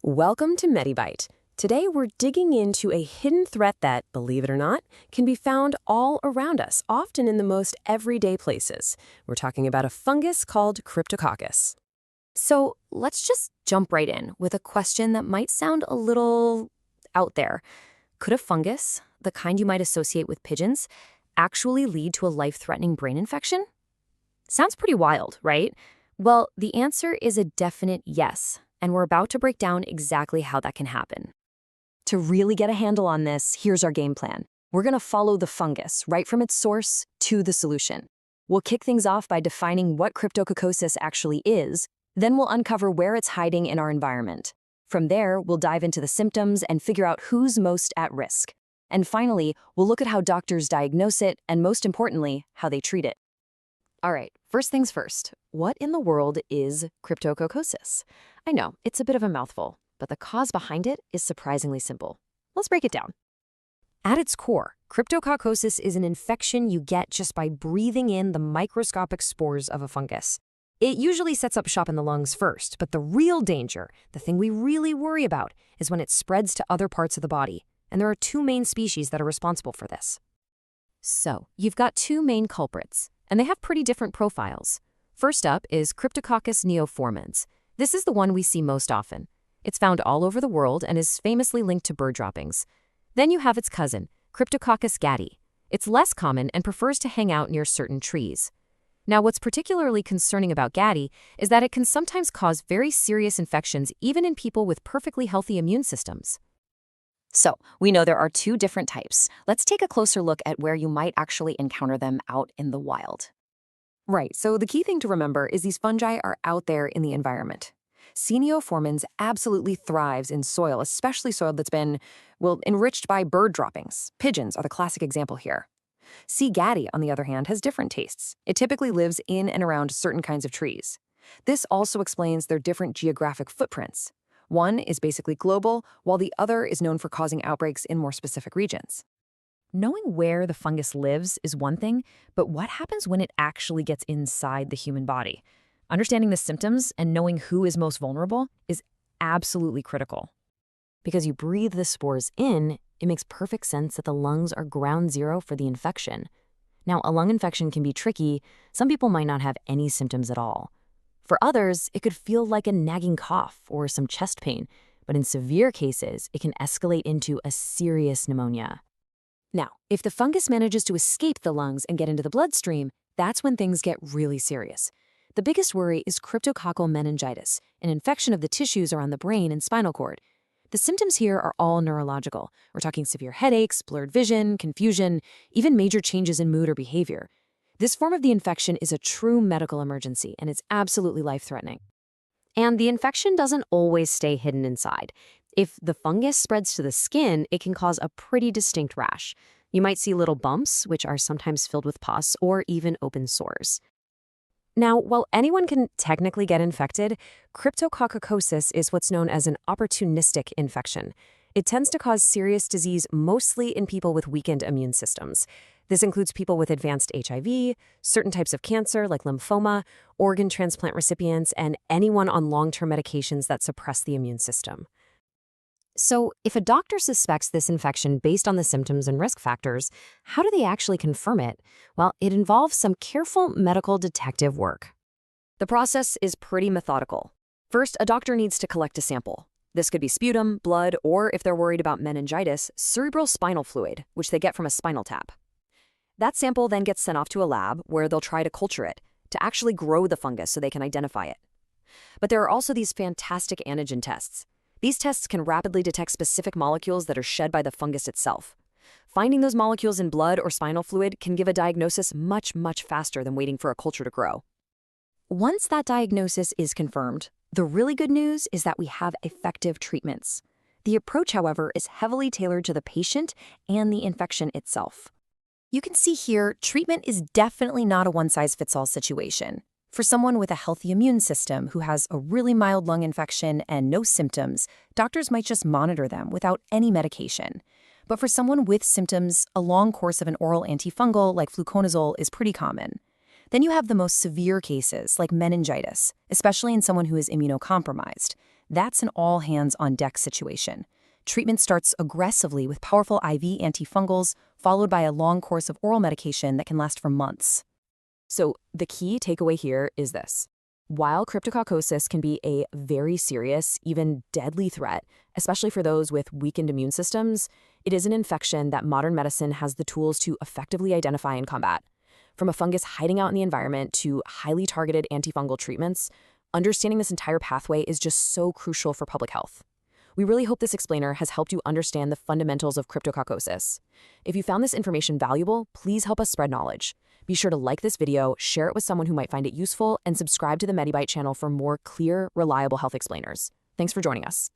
Welcome to MediByte. Today we're digging into a hidden threat that, believe it or not, can be found all around us, often in the most everyday places. We're talking about a fungus called Cryptococcus. So let's just jump right in with a question that might sound a little out there. Could a fungus, the kind you might associate with pigeons, actually lead to a life-threatening brain infection? Sounds pretty wild, right? Well, the answer is a definite yes, and we're about to break down exactly how that can happen. To really get a handle on this, here's our game plan. We're going to follow the fungus right from its source to the solution. We'll kick things off by defining what Cryptococcosis actually is, then we'll uncover where it's hiding in our environment. From there, we'll dive into the symptoms and figure out who's most at risk. And finally, we'll look at how doctors diagnose it and, most importantly, how they treat it. All right, first things first. What in the world is Cryptococcosis? I know, it's a bit of a mouthful, but the cause behind it is surprisingly simple. Let's break it down. At its core, Cryptococcosis is an infection you get just by breathing in the microscopic spores of a fungus. It usually sets up shop in the lungs first, but the real danger, the thing we really worry about, is when it spreads to other parts of the body. And there are two main species that are responsible for this. So, you've got two main culprits, and they have pretty different profiles. First up is Cryptococcus neoformans. This is the one we see most often. It's found all over the world and is famously linked to bird droppings. Then you have its cousin, Cryptococcus gattii. It's less common and prefers to hang out near certain trees. Now, what's particularly concerning about gattii is that it can sometimes cause very serious infections even in people with perfectly healthy immune systems. So, we know there are two different types. Let's take a closer look at where you might actually encounter them out in the wild. Right, so the key thing to remember is these fungi are out there in the environment. C. neoformans absolutely thrives in soil, especially soil that's been, enriched by bird droppings. Pigeons are the classic example here. C. gattii, on the other hand, has different tastes. It typically lives in and around certain kinds of trees. This also explains their different geographic footprints. One is basically global, while the other is known for causing outbreaks in more specific regions. Knowing where the fungus lives is one thing, but what happens when it actually gets inside the human body? Understanding the symptoms and knowing who is most vulnerable is absolutely critical. Because you breathe the spores in, it makes perfect sense that the lungs are ground zero for the infection. Now, a lung infection can be tricky. Some people might not have any symptoms at all. For others, it could feel like a nagging cough or some chest pain, but in severe cases, it can escalate into a serious pneumonia. Now, if the fungus manages to escape the lungs and get into the bloodstream, that's when things get really serious. The biggest worry is cryptococcal meningitis, an infection of the tissues around the brain and spinal cord. The symptoms here are all neurological. We're talking severe headaches, blurred vision, confusion, even major changes in mood or behavior. This form of the infection is a true medical emergency, and it's absolutely life-threatening. And the infection doesn't always stay hidden inside. If the fungus spreads to the skin, it can cause a pretty distinct rash. You might see little bumps, which are sometimes filled with pus, or even open sores. Now, while anyone can technically get infected, Cryptococcosis is what's known as an opportunistic infection. It tends to cause serious disease mostly in people with weakened immune systems. This includes people with advanced HIV, certain types of cancer like lymphoma, organ transplant recipients, and anyone on long-term medications that suppress the immune system. So, if a doctor suspects this infection based on the symptoms and risk factors, how do they actually confirm it? Well, it involves some careful medical detective work. The process is pretty methodical. First, a doctor needs to collect a sample. This could be sputum, blood, or if they're worried about meningitis, cerebrospinal fluid, which they get from a spinal tap. That sample then gets sent off to a lab where they'll try to culture it, to actually grow the fungus so they can identify it. But there are also these fantastic antigen tests. These tests can rapidly detect specific molecules that are shed by the fungus itself. Finding those molecules in blood or spinal fluid can give a diagnosis much, much faster than waiting for a culture to grow. Once that diagnosis is confirmed, the really good news is that we have effective treatments. The approach, however, is heavily tailored to the patient and the infection itself. You can see here, treatment is definitely not a one-size-fits-all situation. For someone with a healthy immune system who has a really mild lung infection and no symptoms, doctors might just monitor them without any medication. But for someone with symptoms, a long course of an oral antifungal like fluconazole is pretty common. Then you have the most severe cases like meningitis, especially in someone who is immunocompromised. That's an all-hands-on-deck situation. Treatment starts aggressively with powerful IV antifungals, followed by a long course of oral medication that can last for months. So the key takeaway here is this. While cryptococcosis can be a very serious, even deadly threat, especially for those with weakened immune systems, it is an infection that modern medicine has the tools to effectively identify and combat. From a fungus hiding out in the environment to highly targeted antifungal treatments, understanding this entire pathway is just so crucial for public health. We really hope this explainer has helped you understand the fundamentals of cryptococcosis. If you found this information valuable, please help us spread knowledge. Be sure to like this video, share it with someone who might find it useful, and subscribe to the MediByte channel for more clear, reliable health explainers. Thanks for joining us.